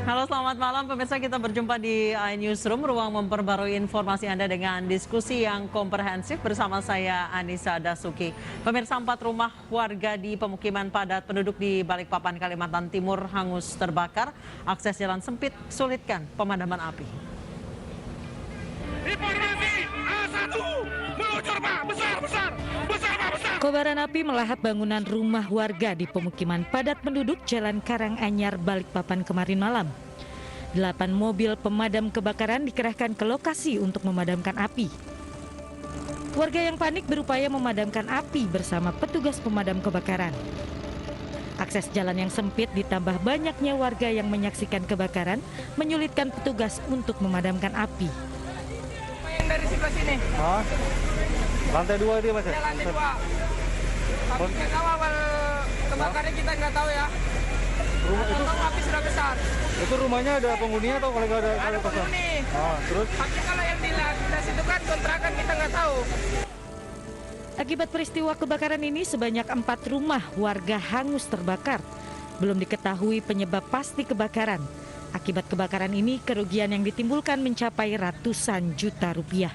Halo, selamat malam pemirsa, kita berjumpa di iNewsroom, ruang memperbarui informasi Anda dengan diskusi yang komprehensif bersama saya Anissa Dasuki. Pemirsa, 4 rumah warga di pemukiman padat penduduk di Balikpapan, Kalimantan Timur hangus terbakar, akses jalan sempit sulitkan pemadaman api. Informasi A1 meluncur Pak, besar. Kobaran api melahap bangunan rumah warga di pemukiman padat penduduk Jalan Karanganyar, Balikpapan kemarin malam. 8 mobil pemadam kebakaran dikerahkan ke lokasi untuk memadamkan api. Warga yang panik berupaya memadamkan api bersama petugas pemadam kebakaran. Akses jalan yang sempit ditambah banyaknya warga yang menyaksikan kebakaran menyulitkan petugas untuk memadamkan api. Yang dari sebelah sini. Oh, lantai 2 itu mas? Ya, lantai 2. Tapi nggak tahu awal kebakarnya, kita nggak tahu ya. Rumah itu, tahu api sudah besar. itu rumahnya ada penghuninya atau kalau nggak ada? Ada penghuni. Oh, terus? Tapi kalau yang di situ kan kontrakan, kita nggak tahu. Akibat peristiwa kebakaran ini sebanyak 4 rumah warga hangus terbakar. Belum diketahui penyebab pasti kebakaran. Akibat kebakaran ini kerugian yang ditimbulkan mencapai ratusan juta rupiah.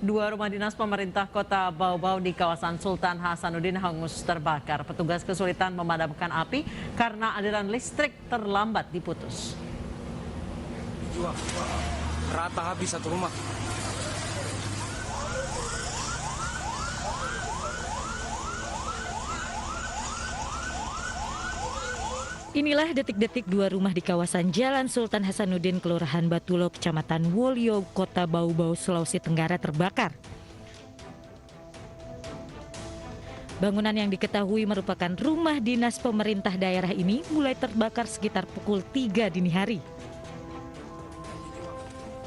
2 rumah dinas pemerintah Kota Bau-Bau di kawasan Sultan Hasanuddin hangus terbakar. Petugas kesulitan memadamkan api karena aliran listrik terlambat diputus. Rata habis satu rumah. Inilah detik-detik 2 rumah di kawasan Jalan Sultan Hasanuddin, Kelurahan Batulo, Kecamatan Wolio, Kota Bau-Bau, Sulawesi Tenggara terbakar. Bangunan yang diketahui merupakan rumah dinas pemerintah daerah ini mulai terbakar sekitar pukul 3 dini hari.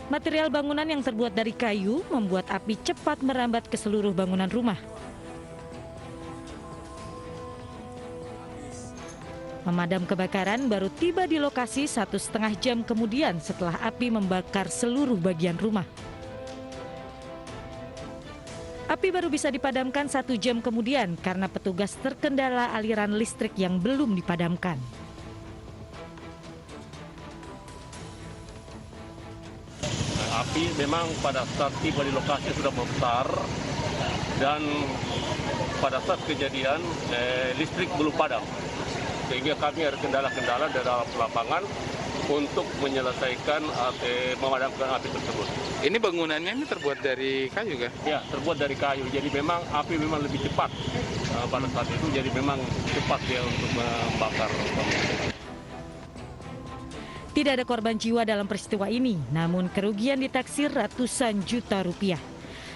Material bangunan yang terbuat dari kayu membuat api cepat merambat ke seluruh bangunan rumah. Pemadam kebakaran baru tiba di lokasi 1,5 jam kemudian setelah api membakar seluruh bagian rumah. Api baru bisa dipadamkan 1 jam kemudian karena petugas terkendala aliran listrik yang belum dipadamkan. Api memang pada saat tiba di lokasi sudah membesar dan pada saat kejadian listrik belum padam. Sehingga kami ada kendala-kendala di dalam lapangan untuk menyelesaikan memadamkan api tersebut. Ini bangunannya ini terbuat dari kayu kan? Ya, terbuat dari kayu. Jadi memang api memang lebih cepat pada saat itu. Jadi memang cepat dia untuk membakar. Tidak ada korban jiwa dalam peristiwa ini, namun kerugian ditaksir ratusan juta rupiah.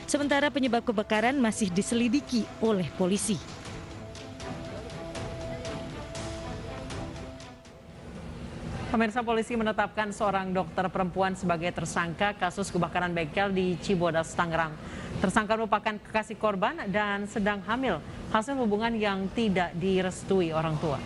Sementara penyebab kebakaran masih diselidiki oleh polisi. Pemirsa, polisi menetapkan seorang dokter perempuan sebagai tersangka kasus kebakaran bengkel di Cibodas, Tangerang. Tersangka merupakan kekasih korban dan sedang hamil, hasil hubungan yang tidak direstui orang tua.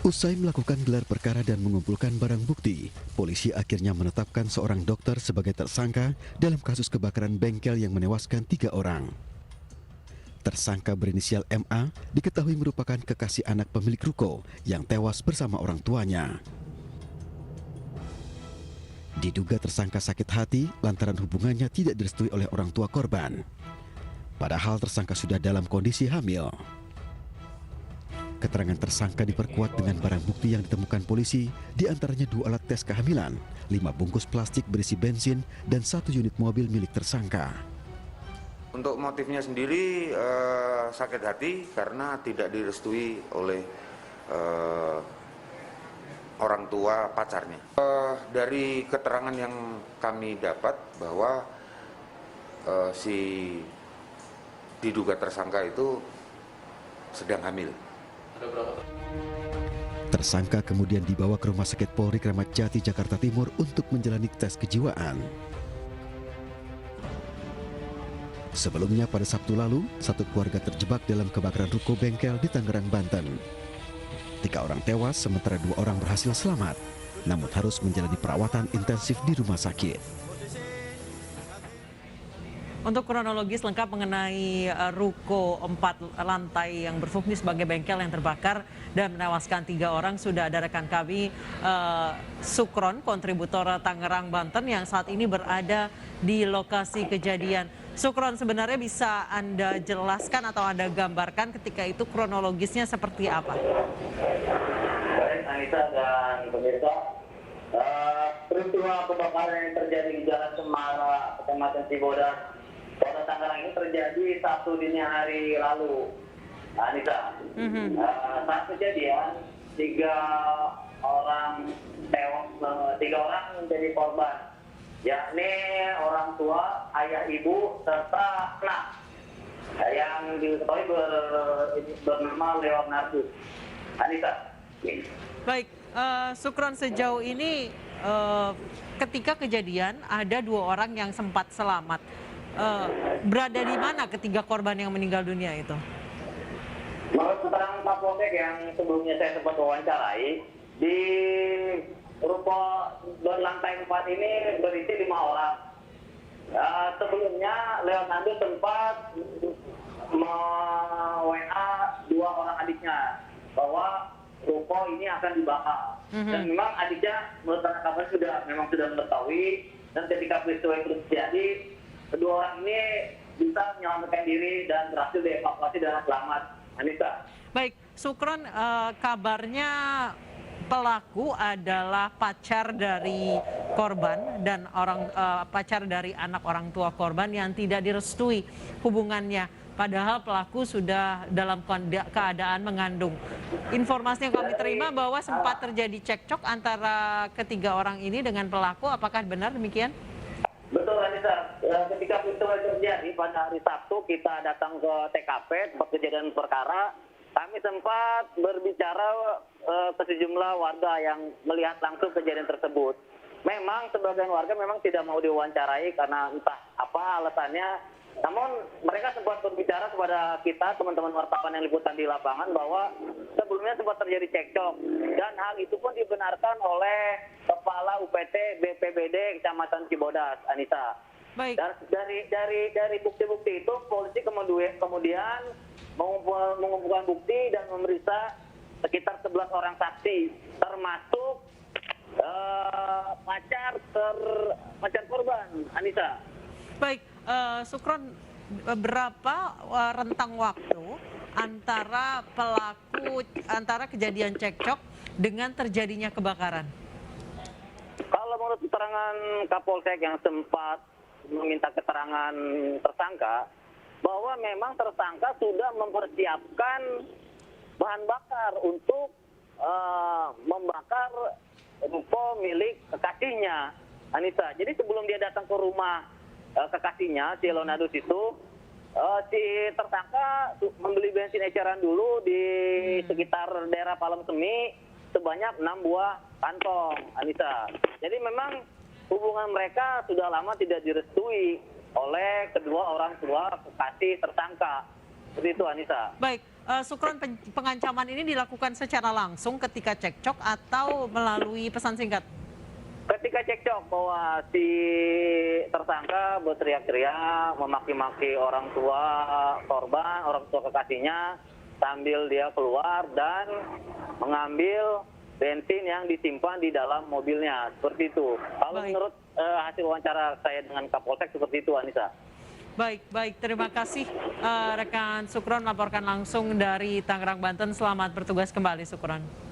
Usai melakukan gelar perkara dan mengumpulkan barang bukti, polisi akhirnya menetapkan seorang dokter sebagai tersangka dalam kasus kebakaran bengkel yang menewaskan 3 orang. Tersangka berinisial MA diketahui merupakan kekasih anak pemilik ruko yang tewas bersama orang tuanya. Diduga tersangka sakit hati lantaran hubungannya tidak direstui oleh orang tua korban. Padahal tersangka sudah dalam kondisi hamil. Keterangan tersangka diperkuat dengan barang bukti yang ditemukan polisi, diantaranya 2 alat tes kehamilan, 5 bungkus plastik berisi bensin, dan 1 unit mobil milik tersangka. Untuk motifnya sendiri sakit hati karena tidak direstui oleh orang tua pacarnya. Dari keterangan yang kami dapat bahwa si diduga tersangka itu sedang hamil. Tersangka kemudian dibawa ke Rumah Sakit Polri Kramat Jati, Jakarta Timur untuk menjalani tes kejiwaan. Sebelumnya pada Sabtu lalu, 1 keluarga terjebak dalam kebakaran ruko bengkel di Tangerang, Banten. 3 orang tewas sementara 2 orang berhasil selamat, namun harus menjalani perawatan intensif di rumah sakit. Untuk kronologis lengkap mengenai ruko 4 lantai yang berfungsi sebagai bengkel yang terbakar dan menewaskan 3 orang, sudah ada rekan kami Sukron, kontributor Tangerang, Banten yang saat ini berada di lokasi kejadian. Sukron, sebenarnya bisa Anda jelaskan atau Anda gambarkan ketika itu kronologisnya seperti apa? Baik, Anissa dan pemirsa, peristiwa kebakaran yang terjadi di Jalan Cemara, Kecamatan Cibodas, Kota Tangerang ini terjadi Sabtu dini hari lalu, Anissa. Saat kejadian, 3 orang tewas, 3 orang menjadi korban, yakni orang tua, ayah, ibu, serta anak yang diketahui bernama Leonardus. Anissa. Baik, Sukron, sejauh ini ketika kejadian ada 2 orang yang sempat selamat. Berada di mana ketiga korban yang meninggal dunia itu? Menurut keterangan Kapolsek yang sebelumnya saya sempat wawancarai, di ruko berlantai 4 ini berisi 5 orang. Sebelumnya Leonardo sempat WA 2 orang adiknya bahwa ruko ini akan dibakar. Dan memang adiknya menurut Kapolsek memang sudah mengetahui, dan ketika peristiwa itu terjadi, kedua orang ini bisa menyelamatkan diri dan berhasil dievakuasi dengan selamat. Anissa. Baik, Sukron, kabarnya pelaku adalah pacar dari korban dan pacar dari anak orang tua korban yang tidak direstui hubungannya. Padahal pelaku sudah dalam keadaan mengandung. Informasi yang kami terima bahwa sempat terjadi cekcok antara ketiga orang ini dengan pelaku. Apakah benar demikian? Betul, Anissa. Ketika peristiwa terjadi pada hari Sabtu, kita datang ke TKP, tempat kejadian perkara. Kami sempat berbicara ke sejumlah warga yang melihat langsung kejadian tersebut. Memang sebagian warga memang tidak mau diwawancarai karena entah apa alasannya. Namun mereka sempat berbicara kepada kita, teman-teman wartawan yang liputan di lapangan, bahwa sebelumnya sempat terjadi cekcok. Dan hal itu pun dibenarkan oleh Kepala UPT BPBD Kecamatan Cibodas, Anissa. Baik. Dari bukti-bukti itu, polisi kemudian mengumpulkan bukti dan memeriksa sekitar 11 orang saksi, termasuk pacar korban, Anissa. Baik, Sukron, berapa rentang waktu antara kejadian cekcok dengan terjadinya kebakaran? Kalau menurut keterangan Kapolsek yang sempat meminta keterangan tersangka, bahwa memang tersangka sudah mempersiapkan bahan bakar untuk membakar ruko milik kekasihnya, Anissa. Jadi sebelum dia datang ke rumah kekasihnya, si Leonardus itu, si tersangka membeli bensin eceran dulu di sekitar daerah Palem Semi sebanyak 6 buah kantong, Anissa. Jadi memang hubungan mereka sudah lama tidak direstui oleh kedua orang tua kekasih tersangka. Seperti itu, Anissa. Baik, Sukron, pengancaman ini dilakukan secara langsung ketika cekcok atau melalui pesan singkat? Ketika cekcok, bahwa si tersangka berteriak-teriak, memaki-maki orang tua korban, orang tua kekasihnya, sambil dia keluar dan mengambil bensin yang disimpan di dalam mobilnya. Seperti itu. Kalau menurut hasil wawancara saya dengan Kapolsek seperti itu, Anissa. Baik. Terima kasih rekan Sukron melaporkan langsung dari Tangerang, Banten. Selamat bertugas kembali, Sukron.